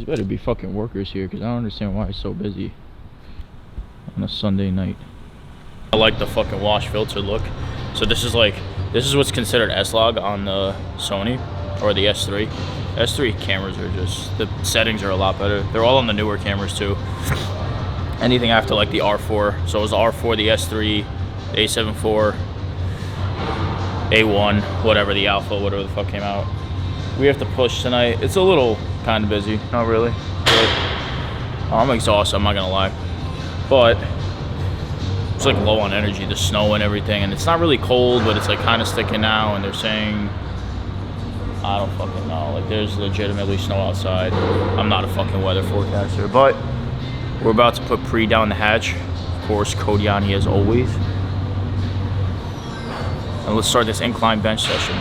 better be fucking workers here, because I don't understand why it's so busy on a Sunday night. I like the fucking wash filter look. So this is what's considered S-Log on the Sony or the S3. S3 cameras are just, the settings are a lot better. They're all on the newer cameras too. Anything after like the R4. So it was the R4, the S3, the A7 IV, A1, whatever, the Alpha, whatever the fuck came out. We have to push tonight. It's a little kind of busy. Not really. But I'm exhausted, I'm not gonna lie. But it's like low on energy, the snow and everything. And it's not really cold, but it's like kind of sticking now. And they're saying, I don't fucking know. Like there's legitimately snow outside. I'm not a fucking weather forecaster. But we're about to put pre down the hatch. Of course, code Yanni as always. And let's start this incline bench session.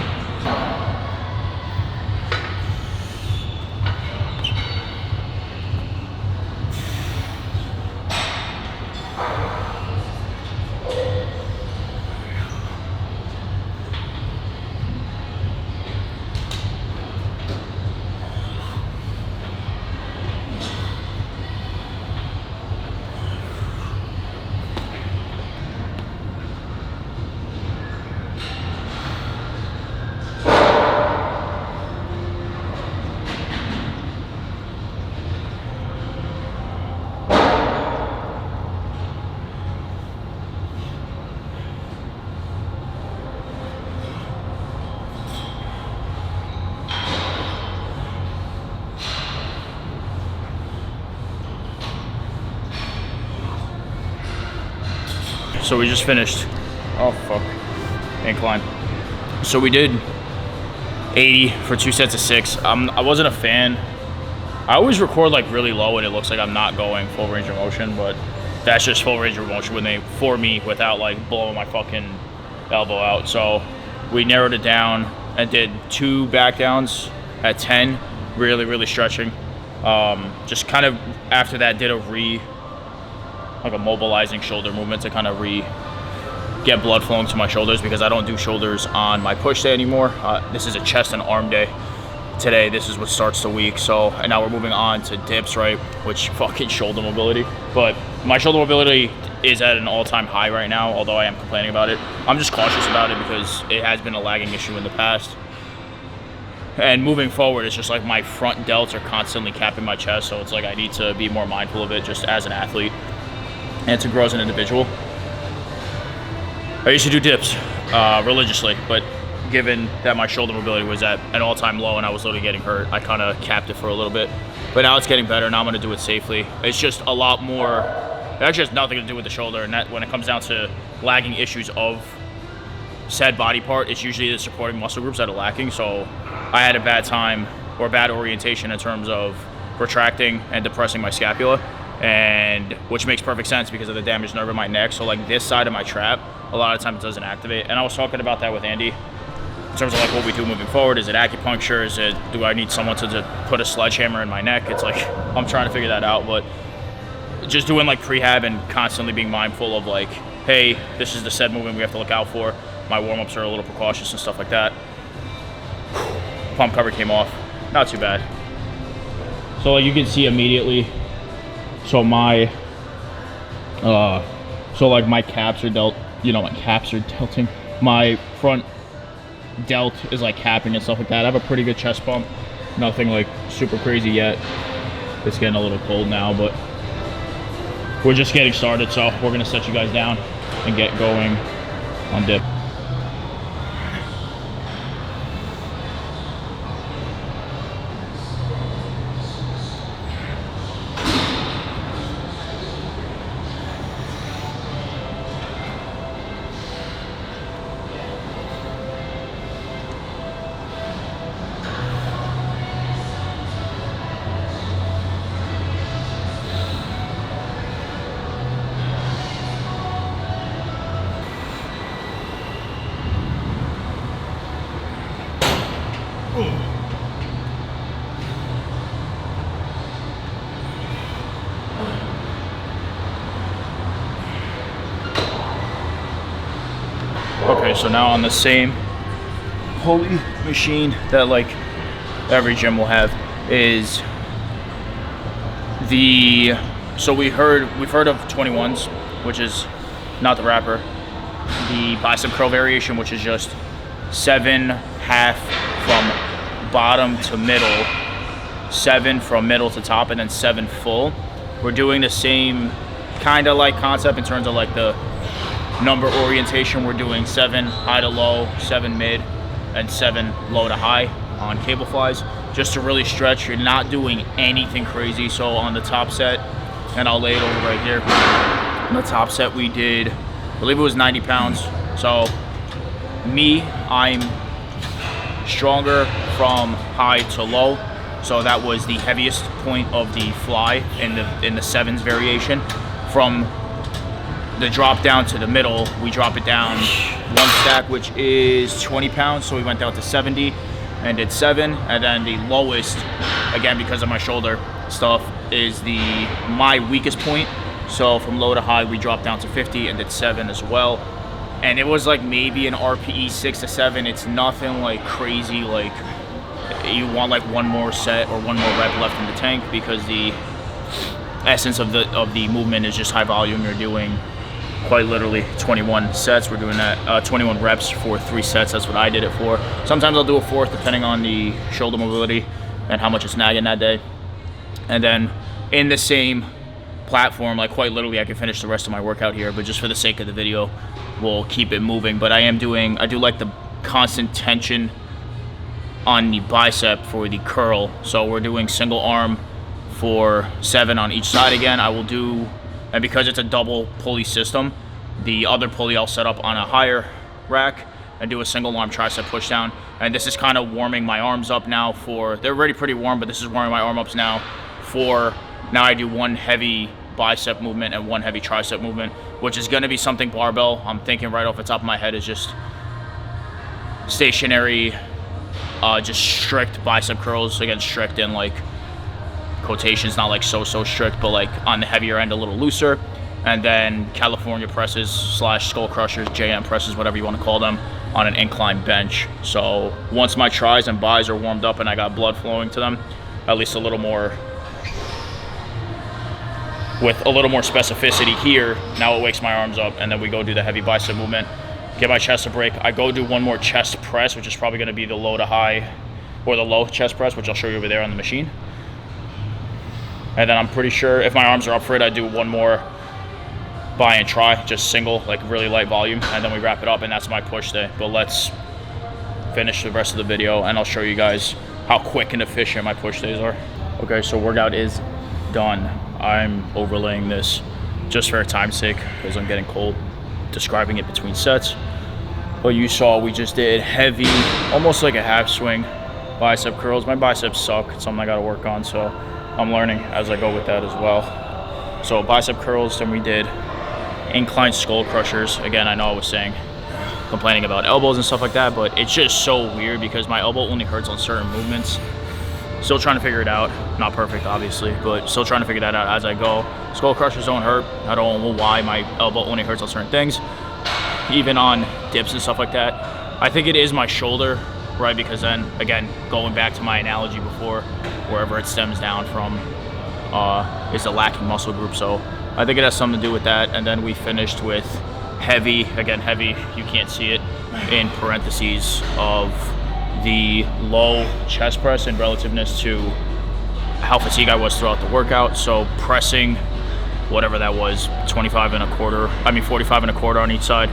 So we just finished, oh fuck, incline. So we did 80 for 2 sets of 6. I wasn't a fan. I always record like really low and it looks like I'm not going full range of motion, but that's just full range of motion for me without like blowing my fucking elbow out. So we narrowed it down and did 2 back downs at 10, really stretching. Just kind of after that did like a mobilizing shoulder movement to kind of get blood flowing to my shoulders, because I don't do shoulders on my push day anymore. This is a chest and arm day today. This is what starts the week. So, and now we're moving on to dips, right? Which fucking shoulder mobility. But my shoulder mobility is at an all-time high right now, although I am complaining about it. I'm just cautious about it because it has been a lagging issue in the past. And moving forward, it's just like my front delts are constantly capping my chest. So it's like I need to be more mindful of it just as an athlete and to grow as an individual. I used to do dips religiously, but given that my shoulder mobility was at an all-time low and I was literally getting hurt, I kind of capped it for a little bit. But now it's getting better. Now I'm going to do it safely. It's just a lot more, it actually has nothing to do with the shoulder, and that when it comes down to lagging issues of said body part, it's usually the supporting muscle groups that are lacking. So I had a bad time or bad orientation in terms of retracting and depressing my scapula, and which makes perfect sense because of the damaged nerve in my neck. So like this side of my trap, a lot of times it doesn't activate. And I was talking about that with Andy in terms of like what we do moving forward. Is it acupuncture? Do I need someone to put a sledgehammer in my neck? It's like, I'm trying to figure that out, but just doing like prehab and constantly being mindful of like, hey, this is the said movement we have to look out for. My warm-ups are a little precautious and stuff like that. Pump cover came off, not too bad. So like you can see immediately, so my, like my caps are my caps are tilting. My front delt is like capping and stuff like that. I have a pretty good chest pump. Nothing like super crazy yet. It's getting a little cold now, but we're just getting started. So we're gonna set you guys down and get going on dip. Okay, so now on the same pulley machine that like every gym will have is So we've heard of 21s, which is not the rapper. The bicep curl variation, which is just 7 half from bottom to middle, 7 from middle to top, and then 7 full. We're doing the same kind of like concept in terms of like the number orientation. We're doing 7 high to low, 7 mid, and 7 low to high on cable flies, just to really stretch. You're not doing anything crazy. So on the top set, and I'll lay it over right here. On the top set we did, I believe it was 90 pounds. So me, I'm stronger from high to low. So that was the heaviest point of the fly in the 7s variation. From the drop down to the middle, we drop it down 1 stack, which is 20 pounds. So we went down to 70 and did 7. And then the lowest, again, because of my shoulder stuff, is my weakest point. So from low to high, we dropped down to 50 and did 7 as well. And it was like maybe an RPE 6 to 7. It's nothing like crazy, like you want like one more set or one more rep left in the tank, because the essence of the movement is just high volume. You're doing quite literally 21 sets. We're doing that 21 reps for 3 sets. That's what I did it for. Sometimes I'll do a 4th depending on the shoulder mobility and how much it's nagging that day. And then in the same platform, like quite literally, I can finish the rest of my workout here, but just for the sake of the video, we'll keep it moving. But I do like the constant tension on the bicep for the curl. So we're doing single arm for 7 on each side again. I will do, and because it's a double pulley system, the other pulley I'll set up on a higher rack and do a single arm tricep push down. And this is kind of warming my arms up now they're already pretty warm, but this is warming my arm ups now now I do 1 heavy bicep movement and 1 heavy tricep movement, which is gonna be something barbell. I'm thinking right off the top of my head is just stationary, just strict bicep curls. Again, strict in like quotations, not like so strict, but like on the heavier end, a little looser. And then California presses / skull crushers, JM presses, whatever you want to call them, on an incline bench. So once my tris and bis are warmed up and I got blood flowing to them, at least a little more, with a little more specificity here, now it wakes my arms up, and then we go do the heavy bicep movement, give my chest a break. I go do 1 more chest press, which is probably going to be the low to high, or the low chest press, which I'll show you over there on the machine. And then I'm pretty sure if my arms are up for it, I do 1 more bi and tri, just single, like really light volume, and then we wrap it up, and that's my push day. But let's finish the rest of the video, and I'll show you guys how quick and efficient my push days are. Okay, so workout is done. I'm overlaying this just for time's sake because I'm getting cold describing it between sets. But you saw we just did heavy, almost like a half swing bicep curls. My biceps suck. It's something I gotta work on, so I'm learning as I go with that as well. So bicep curls, then we did incline skull crushers. Again, I know I was complaining about elbows and stuff like that, but it's just so weird because my elbow only hurts on certain movements. Still trying to figure it out. Not perfect, obviously, but still trying to figure that out as I go. Skull crushers don't hurt. I don't know why my elbow only hurts on certain things, even on dips and stuff like that. I think it is my shoulder, right? Because then, again, going back to my analogy before, wherever it stems down from is a lacking muscle group. So I think it has something to do with that. And then we finished with heavy, again, heavy, you can't see it, in parentheses, of the low chest press in relativeness to how fatigued I was throughout the workout. So pressing whatever that was, 45 and a quarter, I mean 45 and a quarter on each side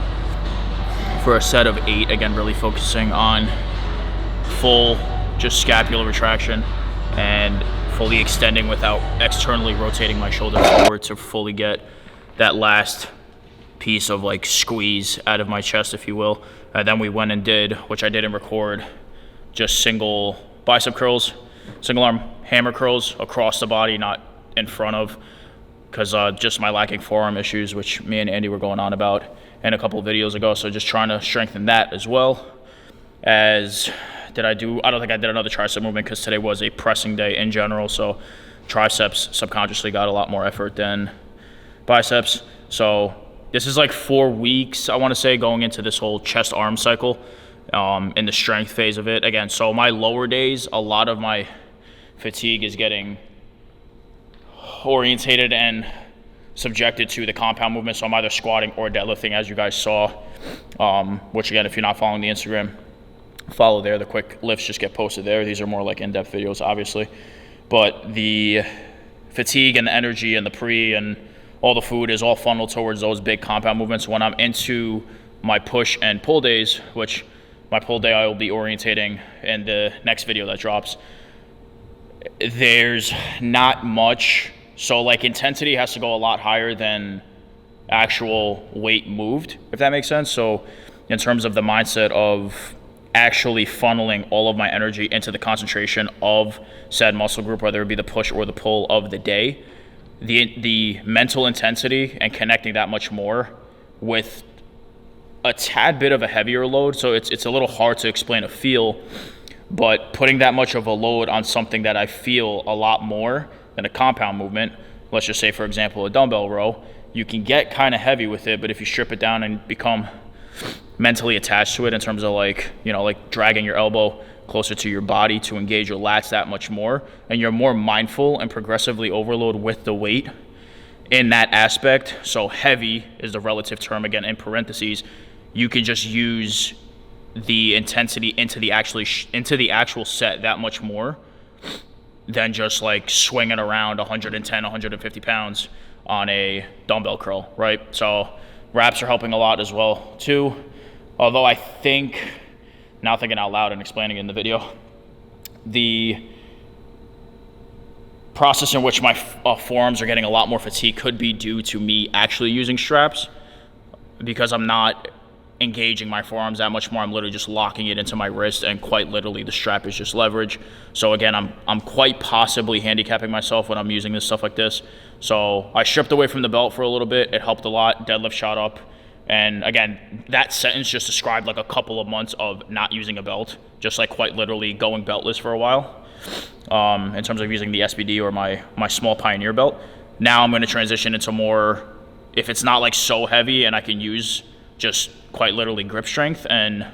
for a set of 8. Again, really focusing on full just scapular retraction and fully extending without externally rotating my shoulder forward to fully get that last piece of like squeeze out of my chest, if you will. And then we went and did, which I didn't record, just single bicep curls, single arm hammer curls across the body, not in front of, because just my lacking forearm issues, which me and Andy were going on about in a couple of videos ago. So just trying to strengthen that as well. As I don't think I did another tricep movement because today was a pressing day in general. So triceps subconsciously got a lot more effort than biceps. So this is like 4 weeks, I want to say, going into this whole chest arm cycle. In the strength phase of it. Again, so my lower days, a lot of my fatigue is getting orientated and subjected to the compound movement. So I'm either squatting or deadlifting, as you guys saw, which again, if you're not following the Instagram, follow there. The quick lifts just get posted there. These are more like in-depth videos, obviously. But the fatigue and the energy and the pre and all the food is all funneled towards those big compound movements. When I'm into my push and pull days, which my pull day I will be orientating in the next video that drops, there's not much. So like intensity has to go a lot higher than actual weight moved, if that makes sense. So in terms of the mindset of actually funneling all of my energy into the concentration of said muscle group, whether it be the push or the pull of the day, the mental intensity and connecting that much more with a tad bit of a heavier load. So it's a little hard to explain a feel, but putting that much of a load on something that I feel a lot more than a compound movement, let's just say, for example, a dumbbell row, you can get kind of heavy with it, but if you strip it down and become mentally attached to it in terms of like, you know, like dragging your elbow closer to your body to engage your lats that much more, and you're more mindful and progressively overload with the weight in that aspect. So heavy is the relative term, again, in parentheses. You can just use the intensity into the actual set that much more than just like swinging around 110, 150 pounds on a dumbbell curl, right? So wraps are helping a lot as well too. Although I think, now thinking out loud and explaining in the video, the process in which my forearms are getting a lot more fatigue could be due to me actually using straps, because I'm not engaging my forearms that much more. I'm literally just locking it into my wrist, and quite literally the strap is just leverage. So again, I'm quite possibly handicapping myself when I'm using this stuff like this. So I stripped away from the belt for a little bit. It helped a lot. Deadlift shot up. And again, that sentence just described like a couple of months of not using a belt, just like quite literally going beltless for a while, in terms of using the SBD or my small Pioneer belt. Now I'm going to transition into more, if it's not like so heavy and I can use just quite literally grip strength and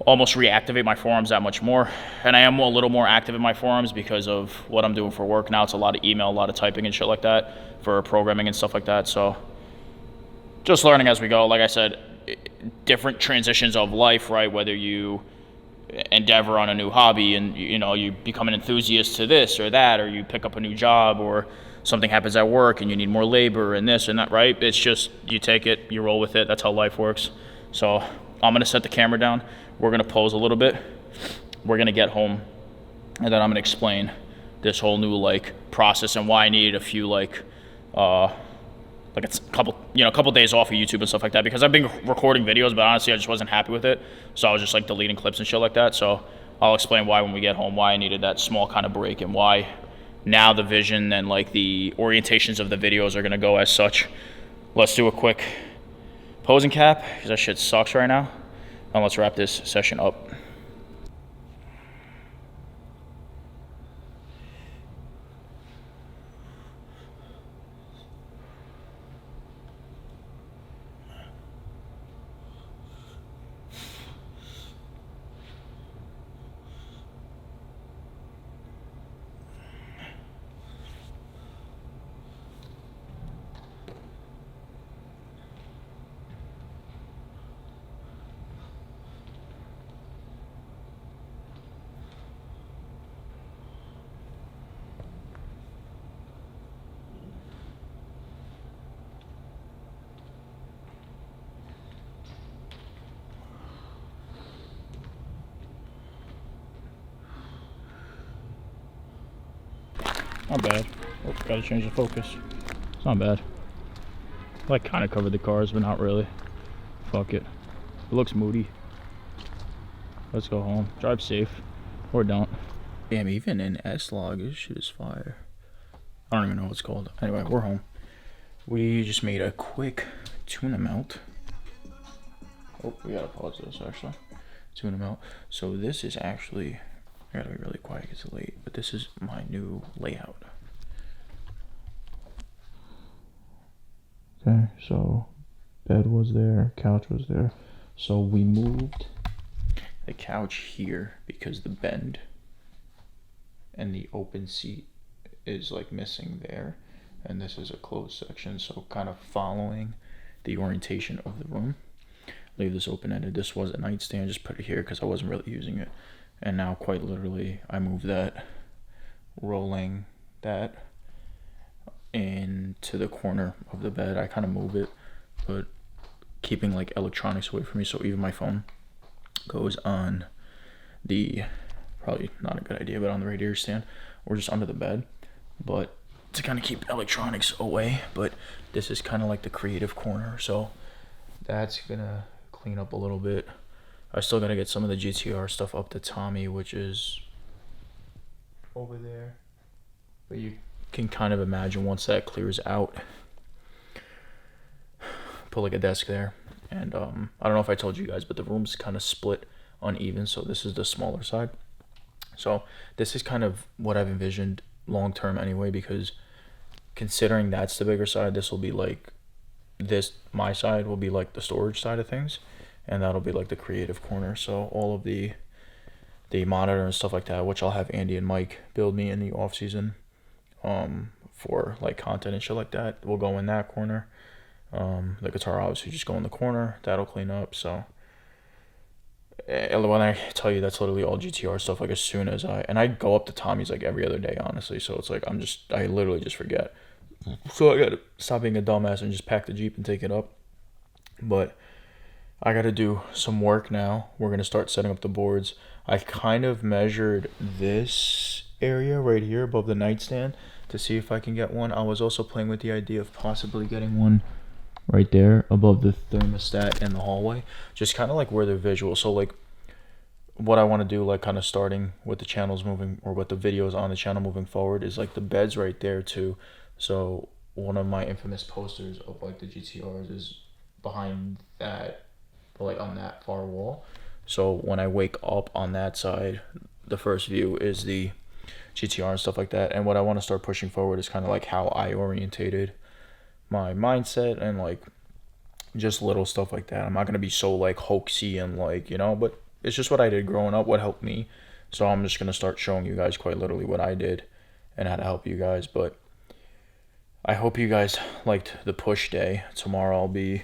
almost reactivate my forearms that much more. And I am a little more active in my forearms because of what I'm doing for work now. It's a lot of email, a lot of typing and shit like that for programming and stuff like that. So just learning as we go. Like I said, different transitions of life, right? Whether you endeavor on a new hobby and, you know, you become an enthusiast to this or that, or you pick up a new job, or something happens at work and you need more labor and this and that, right? It's just, you take it, you roll with it. That's how life works. So I'm going to set the camera down. We're going to pose a little bit. We're going to get home, and then I'm going to explain this whole new like process and why I needed a few it's a couple days off of YouTube and stuff like that, because I've been recording videos, but honestly I just wasn't happy with it. So I was just like deleting clips and shit like that. So I'll explain why when we get home, why I needed that small kind of break, and why now the vision and like the orientations of the videos are going to go as such. Let's do a quick posing cap, because that shit sucks right now. And let's wrap this session up. Not bad. Oh, gotta change the focus. It's not bad. Like, kind of covered the cars, but not really. Fuck it. It looks moody. Let's go home. Drive safe. Or don't. Damn, even in S-Log, this shit is fire. I don't even know what it's called. Anyway, we're home. We just made a quick tuna melt. Oh, we gotta pause this, actually. Tuna melt. So this is actually... I gotta be really quiet because it's late, but this is my new layout. Okay, so bed was there, couch was there. So we moved the couch here because the bend and the open seat is like missing there, and this is a closed section, so kind of following the orientation of the room. Leave this open-ended. This was a nightstand, just put it here because I wasn't really using it, and now quite literally I moved that, rolling that into the corner of the bed. I kind of move it, but keeping like electronics away from me, so even my phone goes on the, probably not a good idea, but on the radiator stand or just under the bed, but to kind of keep electronics away. But this is kind of like the creative corner, so that's gonna clean up a little bit. I still gotta get some of the GTR stuff up to Tommy, which is over there, but you can kind of imagine once that clears out, put like a desk there. And I don't know if I told you guys, but the room's kind of split uneven, so this is the smaller side. So this is kind of what I've envisioned long term anyway, because considering that's the bigger side, this will be like this, my side will be like the storage side of things, and that'll be like the creative corner. So all of the monitor and stuff like that, which I'll have Andy and Mike build me in the off season for like content and shit like that, will go in that corner. The guitar obviously just go in the corner, that'll clean up. So when I tell you that's literally all GTR stuff, like as soon as I go up to Tommy's like every other day, honestly, so it's like I literally just forget, so I gotta stop being a dumbass and just pack the Jeep and take it up. But I gotta do some work now. We're gonna start setting up the boards. I kind of measured this area right here above the nightstand to see if I can get one. I was also playing with the idea of possibly getting one right there above the thermostat in the hallway, just kind of like where the visual, so like what I want to do, like kind of starting with the channels moving, or with the videos on the channel moving forward, is like the bed's right there too. So one of my infamous posters of like the GTRs is behind that, like on that far wall. So when I wake up on that side, the first view is the GTR and stuff like that. And what I want to start pushing forward is kind of like how I orientated my mindset, and like just little stuff like that. I'm not gonna be so like hoaxy and like, you know, but it's just what I did growing up, what helped me. So I'm just gonna start showing you guys quite literally what I did and how to help you guys. But I hope you guys liked the push day. Tomorrow I'll be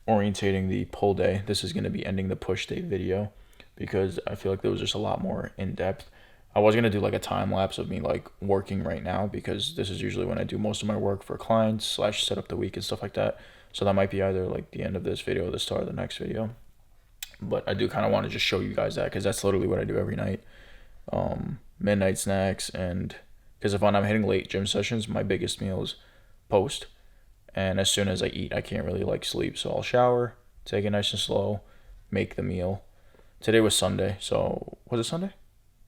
orientating the pull day. This is gonna be ending the push day video because I feel like there was just a lot more in depth. I was gonna do like a time lapse of me like working right now, because this is usually when I do most of my work for clients / set up the week and stuff like that. So that might be either like the end of this video or the start of the next video. But I do kind of want to just show you guys that, because that's literally what I do every night. Midnight snacks, and because if I'm hitting late gym sessions, my biggest meal is post. And as soon as I eat, I can't really like sleep. So I'll shower, take it nice and slow, make the meal. Today was Sunday, so was it Sunday?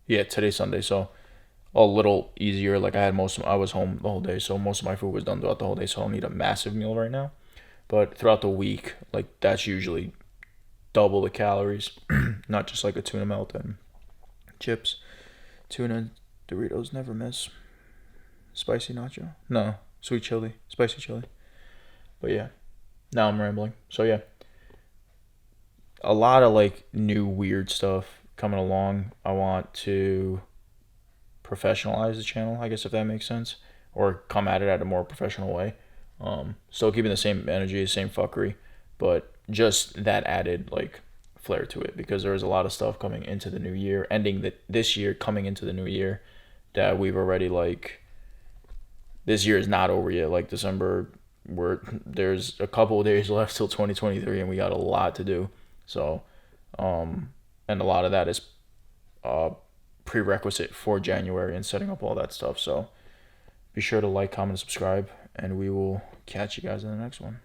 Yeah, today's Sunday, so a little easier. Like I was home the whole day, so most of my food was done throughout the whole day, so I don't need a massive meal right now. But throughout the week, like that's usually double the calories. Not just like a tuna melt and chips. Tuna, Doritos never miss. Spicy nacho? No, sweet chili, spicy chili. But yeah, now I'm rambling. So yeah, a lot of like new weird stuff coming along. I want to professionalize the channel, I guess, if that makes sense, or come at it at a more professional way. Still keeping the same energy, the same fuckery, but just that added like flair to it, because there is a lot of stuff coming into the new year, ending this year, coming into the new year, that we've already like, this year is not over yet. Like December, there's a couple of days left till 2023, and we got a lot to do. So and a lot of that is prerequisite for January and setting up all that stuff. So be sure to like, comment, and subscribe, and we will catch you guys in the next one.